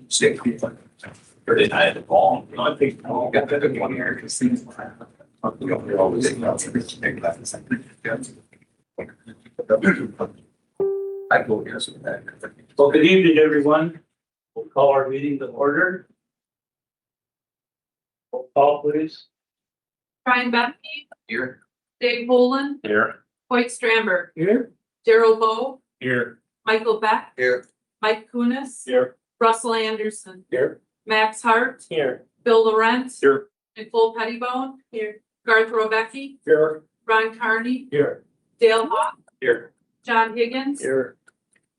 Safety. Or deny the ball. I think we got that in 1 year because things. We're always in that. I vote yes with that. Well, good evening, everyone. We'll call our meeting to order. Roll call, please. Brian Bethke, Here. Dave Poland, Here. Hoyt Stramberg, Here. Daryl Bowe, Here. Michael Beck, Here. Mike Kunis, Here. Russell Anderson, Here. Max Hart, Here. Bill Lorenz, Here. Nicole Pettibone, Garth Rovecki, Here. Ron Carney, Here. Dale Hawk, Here. John Higgins, Here.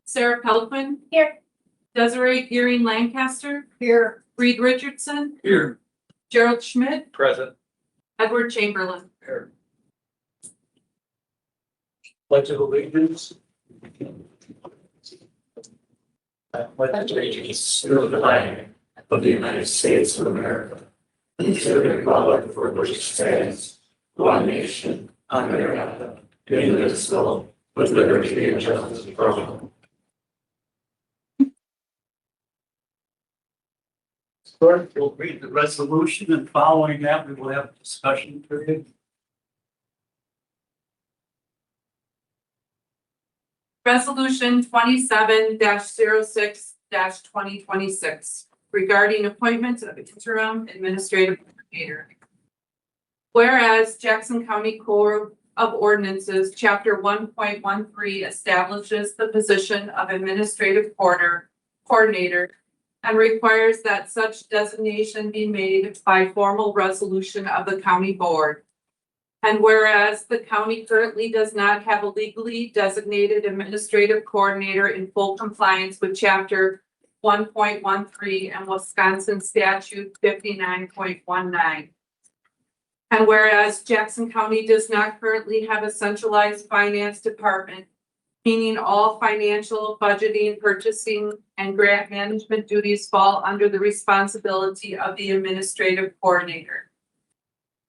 Sarah Pelquin, Desiree Gearing Lancaster, Reed Richardson, Here. Gerald Schmidt, Present. Edward Chamberlain. Here. Pledge of allegiance. I pledge allegiance to the flag of the United States of America and to the republic for which it stands, one nation, under God, indivisible, with liberty and justice for all. Clerk will read the resolution, and following that, we will have a discussion period. Resolution 27-06-2026 regarding appointment of interim administrative coordinator. Whereas Jackson County Code of Ordinances, Chapter 1.13 establishes the position of administrative coordinator and requires that such designation be made by formal resolution of the county board. And whereas the county currently does not have a legally designated administrative coordinator in full compliance with Chapter 1.13 and Wisconsin Statute 59.19. And whereas Jackson County does not currently have a centralized finance department, meaning all financial, budgeting, purchasing, and grant management duties fall under the responsibility of the administrative coordinator.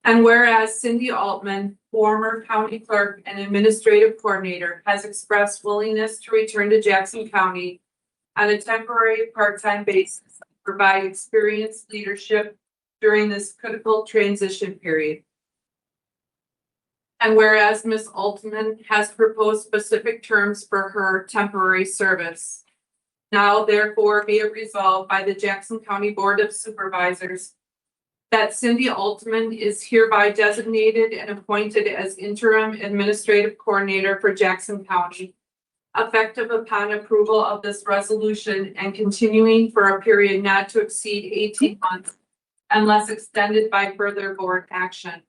And whereas Cindy Altman, former county clerk and administrative coordinator, has expressed willingness to return to Jackson County on a temporary part-time basis to provide experienced leadership during this critical transition period. And whereas Ms. Altman has proposed specific terms for her temporary service, now therefore be it resolved by the Jackson County Board of Supervisors that Cindy Altman is hereby designated and appointed as interim administrative coordinator for Jackson County, effective upon approval of this resolution and continuing for a period not to exceed 18 months unless extended by further board action.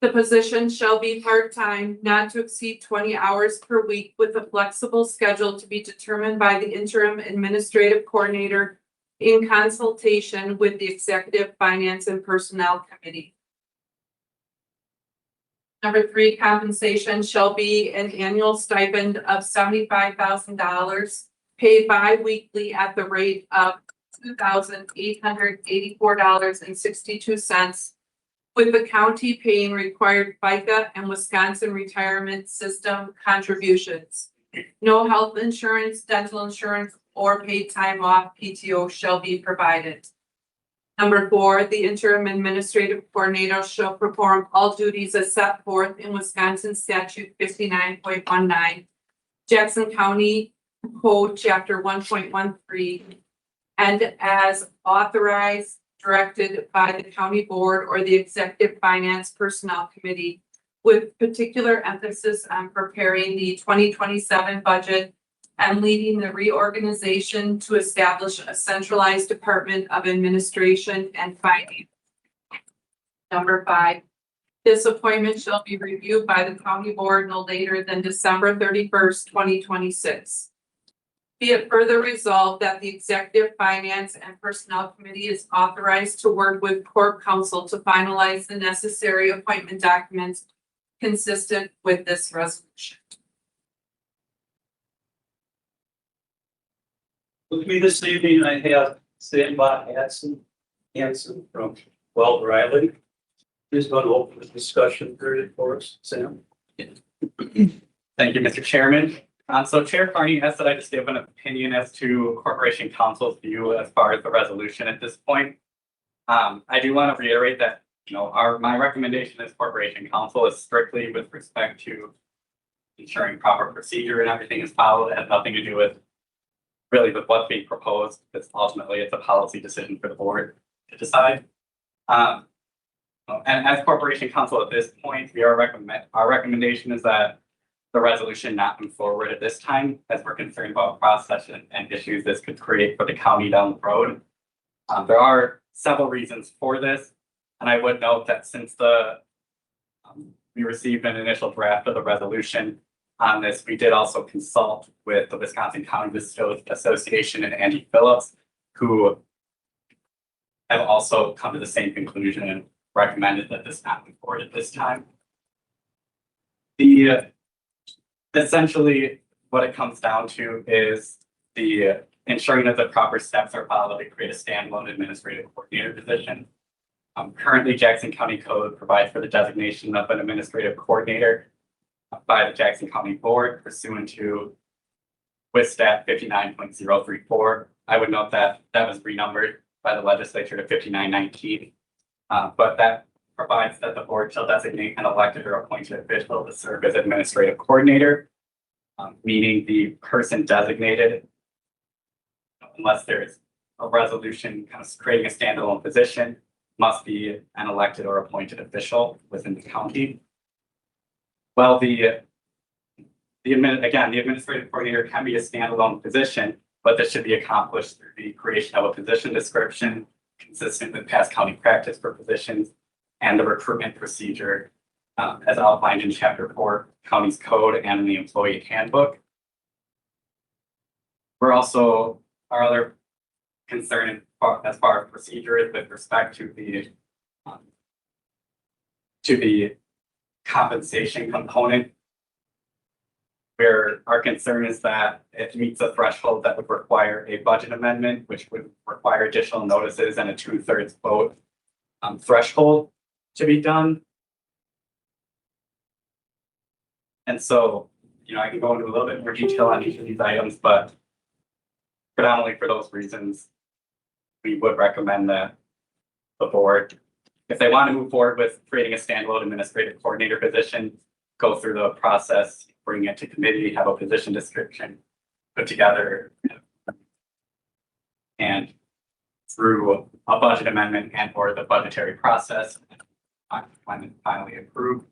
The position shall be part-time, not to exceed 20 hours per week, with a flexible schedule to be determined by the interim administrative coordinator in consultation with the Executive Finance and Personnel Committee. Number 3, compensation shall be an annual stipend of $75,000 paid bi-weekly at the rate of $2,884.62, with the county paying required FICA and Wisconsin retirement system contributions. No health insurance, dental insurance, or paid time off PTO shall be provided. Number 4, the interim administrative coordinator shall perform all duties as set forth in Wisconsin Statute 59.19, Jackson County Code Chapter 1.13, and as authorized, directed by the county board or the Executive Finance Personnel Committee, with particular emphasis on preparing the 2027 budget and leading the reorganization to establish a centralized Department of Administration and Finance. Number 5, this appointment shall be reviewed by the county board no later than December 31st, 2026. Be it further resolved that the Executive Finance and Personnel Committee is authorized to work with Corp Counsel to finalize the necessary appointment documents consistent with this resolution. With me this evening, I have Sam Hanson from Weld Riley. He's going to open the discussion period for us. Sam. Thank you, Mr. Chairman. So Chair Carney asked that I just give an opinion as to Corporation Counsel's view as far as the resolution at this point. I do want to reiterate that, my recommendation as Corporation Counsel is strictly with respect to ensuring proper procedure and everything is followed. It has nothing to do with what's being proposed, because ultimately it's a policy decision for the board to decide. And as Corporation Counsel at this point, our recommendation is that the resolution not move forward at this time, as we're concerned about process and issues this could create for the county down the road. There are several reasons for this, and I would note that since we received an initial draft of the resolution on this, we did also consult with the Wisconsin County Visitors Association and Andy Phillips, who have also come to the same conclusion and recommended that this not move forward at this time. Essentially, what it comes down to is the ensuring that the proper steps are followed to create a standalone administrative coordinator position. Currently, Jackson County Code provides for the designation of an administrative coordinator by the Jackson County Board pursuant to WSStat 59.034. I would note that that was renumbered by the legislature to 5919. But that provides that the board shall designate an elected or appointed official to serve as administrative coordinator, meaning the person designated, unless there's a resolution kind of creating a standalone position, must be an elected or appointed official within the county. Well, the administrative coordinator can be a standalone position, but this should be accomplished through the creation of a position description consistent with past county practice for positions and the recruitment procedure as outlined in Chapter 4 County's Code and in the Employee Handbook. Our other concern as far as procedure is with respect to the compensation component, where our concern is that it meets a threshold that would require a budget amendment, which would require additional notices and a 2/3 vote threshold to be done. And so, I can go into a little bit more detail on each of these items, but predominantly for those reasons, we would recommend that the board, if they want to move forward with creating a standalone administrative coordinator position, go through the process, bring it to committee, have a position description put together, and through a budget amendment and or the budgetary process, finally approved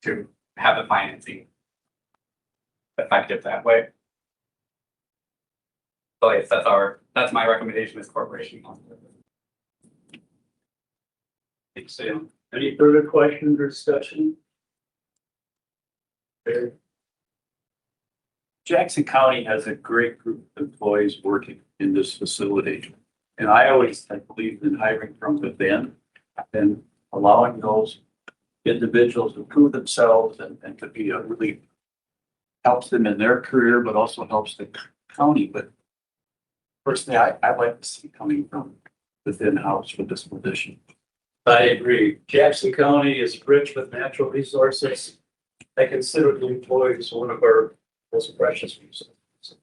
to have the financing effective that way. So yes, that's my recommendation as Corporation Counsel. Thanks, Sam. Any further questions or discussion? Okay. Jackson County has a great group of employees working in this facility. And I believe in hiring from within and allowing those individuals to prove themselves and to be a really helps them in their career, but also helps the county. But personally, I'd like to see coming from within house for this position. I agree. Jackson County is rich with natural resources. I consider the employees one of our most precious resources.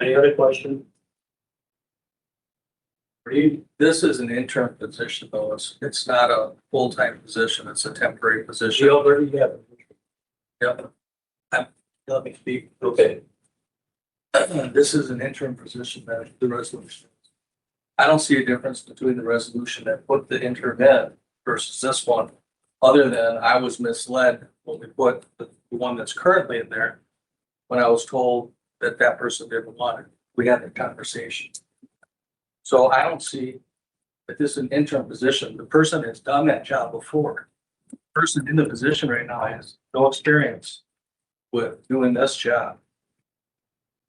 Any other question? Reed? This is an interim position, though. It's not a full-time position. It's a temporary We position. already have it. Yep. Let me speak. Okay. This is an interim position that the resolution. I don't see a difference between the resolution that put the interim in versus this one, other than I was misled when we put the one that's currently in there, when I was told that that person didn't want it. We had the conversation. So I don't see that this is an interim position. The person has done that job before. The person in the position right now has no experience with doing this job.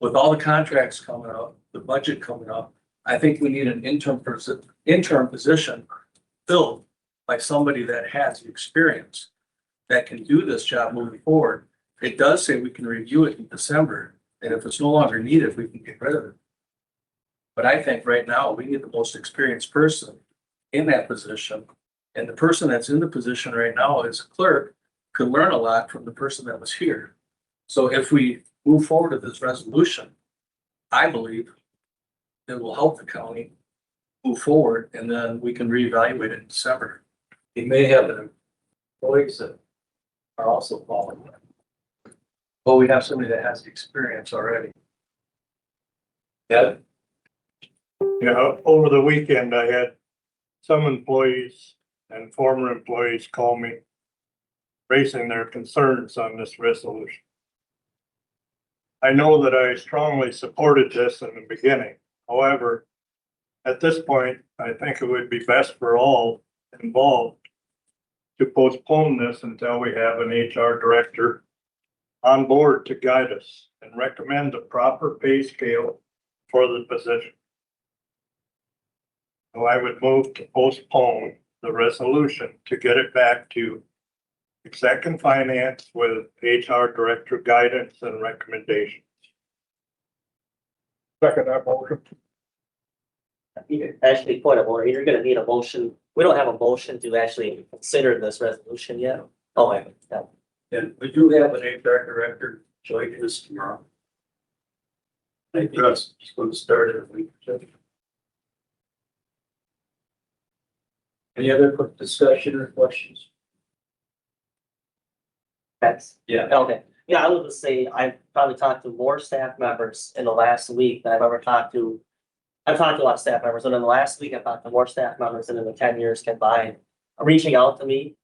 With all the contracts coming up, the budget coming up, I think we need an interim position filled by somebody that has the experience that can do this job moving forward. It does say we can review it in December, and if it's no longer needed, we can get rid of it. But I think right now we need the most experienced person in that position. And the person that's in the position right now as a clerk could learn a lot from the person that was here. So if we move forward with this resolution, I believe it will help the county move forward, and then we can reevaluate it in December. You may have employees that are also qualified. Well, we have somebody that has the experience already. Yeah, Yeah, over the weekend, I had some employees and former employees call me raising their concerns on this resolution. I know that I strongly supported this in the beginning. However, at this point, I think it would be best for all involved to postpone this until we have an HR director on board to guide us and recommend the proper pay scale for the position. So I would move to postpone the resolution to get it back to exec and finance with HR director guidance and recommendations. Second that motion. Actually, point of order, you're gonna need a motion. We don't have a motion to actually consider this resolution yet. Oh, I haven't. Yeah. and we do have an HR director joining us tomorrow. I think he's going to start in a week or two. Any other quick discussion or questions? That's, Yeah. okay. Yeah, I would just say I've probably talked to more staff members in the last week than I've ever talked to. I've talked to a lot of staff members, and in the last week, I've talked to more staff members than in the 10 years combined. Reaching out to me,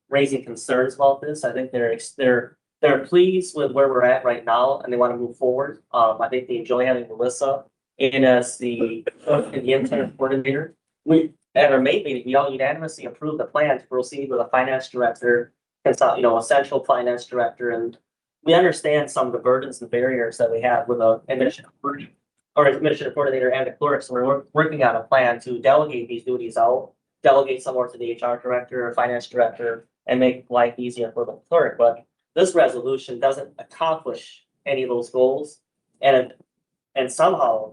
raising concerns about this. I think they're pleased with where we're at right now, and they want to move forward. I think they enjoy having Melissa in as the interim coordinator. We, at our May meeting, we all unanimously approved the plan to proceed with a finance director, a central finance director, and we understand some of the burdens and barriers that we have with a administrative coordinator and a clerk. So we're working on a plan to delegate these duties out, delegate some more to the HR director or finance director, and make life easier for the clerk. But this resolution doesn't accomplish any of those goals, and somehow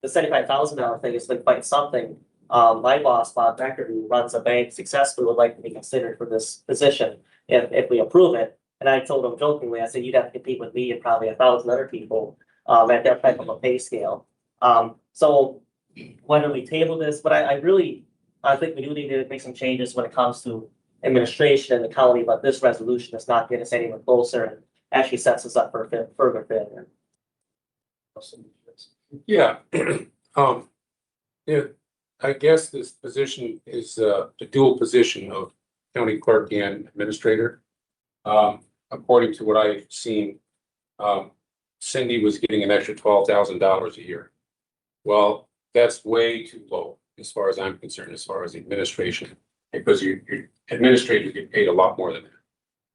the $75,000 thing is like quite something. My boss, Bob Becker, who runs a bank successfully, would like to be considered for this position if we approve it. And I told him jokingly, I said, you'd have to compete with me and probably 1,000 other people at that type of a pay scale. So why don't we table this? But I think we do need to make some changes when it comes to administration in the county, but this resolution does not get us anywhere closer and actually sets us up for further failure. Yeah, yeah, I guess this position is the dual position of county clerk and administrator. According to what I've seen, Cindy was getting an extra $12,000 a year. Well, that's way too low as far as I'm concerned, as far as the administration, because your administrators get paid a lot more than that.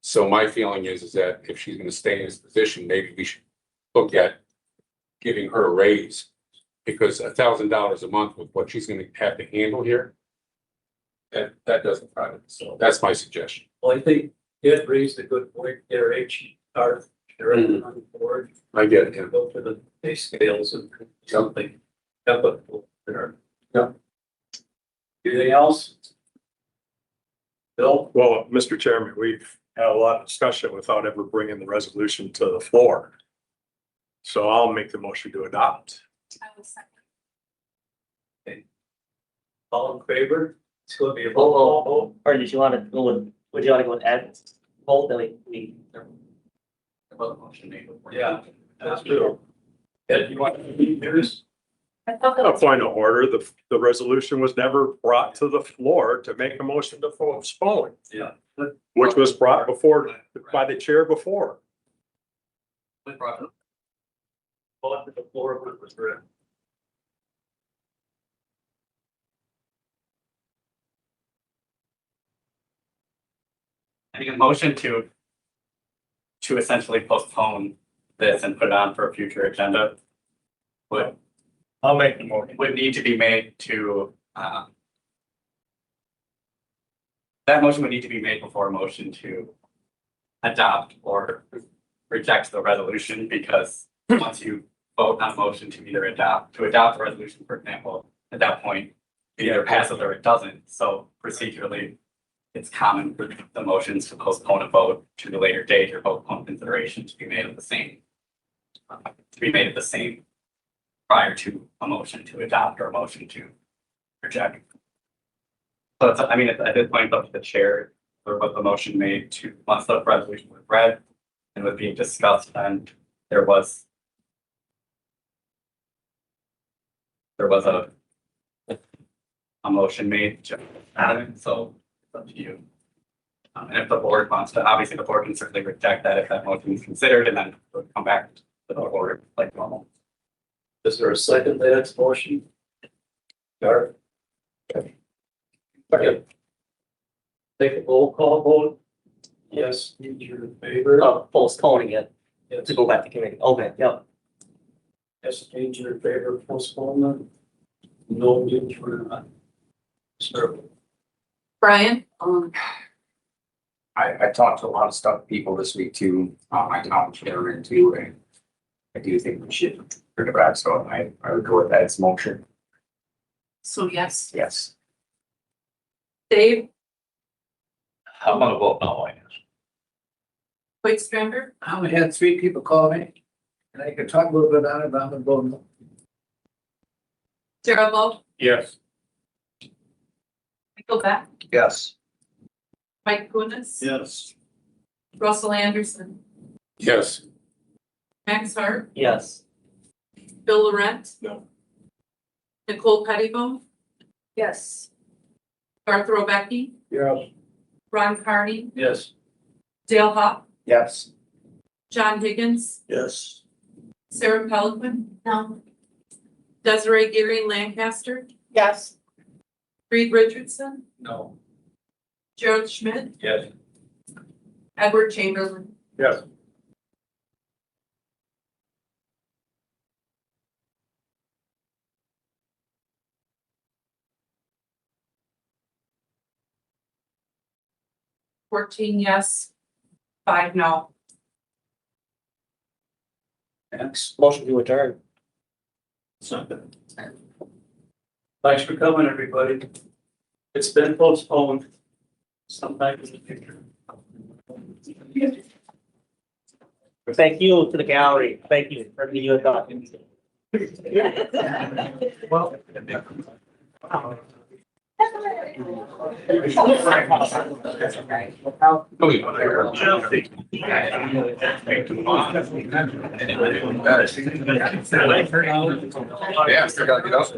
So my feeling is that if she's going to stay in this position, maybe we should look at giving her a raise, because $1,000 a month with what she's going to have to handle here, that doesn't cut it. So that's my suggestion. Well, I think Ed raised a good point there, HR director on the board. I get it. Yeah. Go to the pay scales and something equitable there. Yeah. Anything else? Bill? Well, Mr. Chairman, we've had a lot of discussion without ever bringing the resolution to the floor. So I'll make the motion to adopt. I will second. All in favor? It's going to be a Oh, roll call vote. Or did you want to go with, would you want to go with Ed? Both that we. Yeah, that's true. Ed, you want to lead yours? I thought that A was. point of order, the resolution was never brought to the floor to make a motion to postpone, Yeah. which was brought before by the chair before. Brought to the floor when it was read. I think a motion to essentially postpone this and put it on for a future agenda I'll make the motion. would need to be made to, that motion would need to be made before a motion to adopt or reject the resolution, because once you vote on a motion to either adopt the resolution, for example, at that point, it either passes or it doesn't. So procedurally, it's common for the motions to postpone a vote to the later date or postpone consideration to be made at the same. To be made at the same prior to a motion to adopt or a motion to reject. So it's, I mean, at this point, it's up to the chair or what the motion made to, once the resolution was read and was being discussed, and there was a motion made to add it, so it's up to you. And if the board wants to, obviously the board can certainly reject that if that motion is considered, and then it would come back to the board like normal. Is there a second to that motion? Garth? Okay. Take a roll call vote. Yes, you're in favor. Postponing it Yes. to go back to committee. Okay, yep. Yes, you're in favor of postponement. No, you're not. Sir. Brian? I talked to a lot of stuff, people this week too, my town chairman too, and I do think we should bring it back, so I would go with that, it's motion, So yes. yes. Dave I'm gonna vote no, I guess. Wakestrander, I only had 3 people call me, and I could talk a little bit on it, but I'm gonna vote no. Sarah Bolt, Yes. Michael Beck, Yes. Mike Kunis, Yes. Russell Anderson, Yes. Max Hart, Yes. Bill Laurent. No. Nicole Pettibone, Yes. Garth Robecki, Yes. Ron Carney, Yes. Dale Hop, Yes. John Higgins, Yes. Sarah Pelican, No. Desiree Geary Lancaster, Yes. Reed Richardson, No. Gerald Schmidt, Yes. Edward Chamberlain. Yes. Fourteen yes, 5 no. Next. Motion to adjourn. Second. Thanks for coming, everybody. It's been postponed sometime in the future. Thank you to the gallery. Thank you for giving you a thought. Well. Yeah, still gotta get up.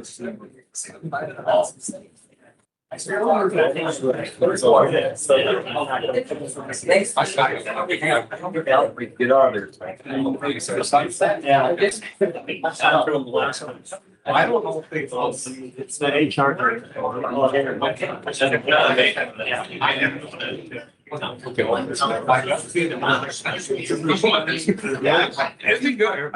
Get out of there. I don't know if they, it's the HR director. Yeah. Isn't it good?